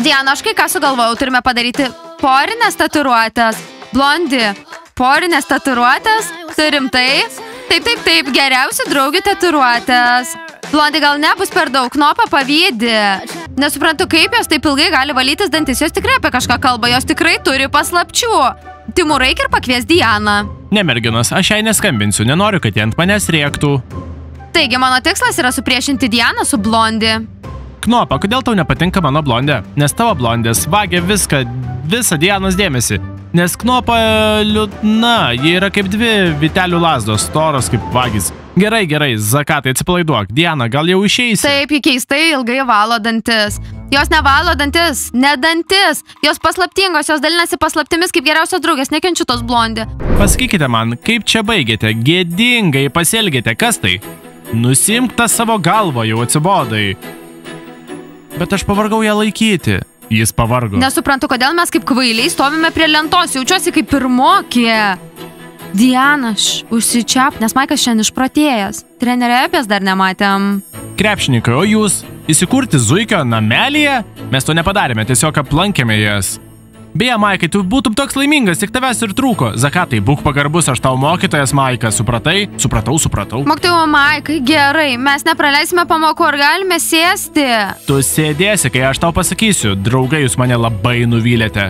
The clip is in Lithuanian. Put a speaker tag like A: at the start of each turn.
A: Diana, aš kai ką sugalvojau, turime padaryti porinės tatuiruotės. Blondi, porinės tatuiruotės, turim taip, geriausių draugių tatuiruotės. Blondi, gal nebus per daug, Knopą pavydi. Nesuprantu, kaip jos taip ilgai gali valytis dantis, jos tikrai apie kažką kalba, jos tikrai turi paslapčių. Timūrai ir pakvies Dianą.
B: Ne, merginos, aš jai neskambinsiu, nenoriu, kad jie ant manęs rėktų.
A: Taigi, mano tikslas yra supriešinti Dianą su Blondi.
B: Knopa, kodėl tau nepatinka mano blondė? Nes tavo blondės vagia visą Dianos dėmesį. Nes Knopa liūdna, ji yra kaip dvi vitelių lazdos, storos kaip vagis. Gerai, Zakatai, atsipalaiduok. Diana, gal jau išeisi?
A: Taip, ji keistai ilgai valo dantis. Jos nevalo dantis, ne dantis. Jos paslaptingos, jos dalinasi paslaptimis kaip geriausios draugės, nekenčiu tos Blondi.
B: Pasakykite man, kaip čia baigėte? Gėdingai pasielgėte, kas tai? Nusimk tą savo galvą, jau atsibodai. Bet aš pavargau ją laikyti. Jis pavargo.
A: Nesuprantu, kodėl mes kaip kvailiai stovime prie lentos, jaučiuosi kaip pirmokė. Diana, užsičiap, nes Maikas šiandien išprotėjęs. Trenerėpės dar nematėm.
B: Krepšininkai, o jūs įsikurti zuikio namelyje? Mes to nepadarėme, tiesiog aplankėme jas. Beje, Maikai, tu būtum toks laimingas, tik tavęs ir trūko. Zakatai, būk pagarbus, aš tau mokytojas, Maikas, supratai? Supratau.
A: Mokytojo Maikai, gerai, mes nepraleisime pamokų, ar galime sėsti?
B: Tu sėdėsi, kai aš tau pasakysiu. Draugai, jūs mane labai nuvylėte.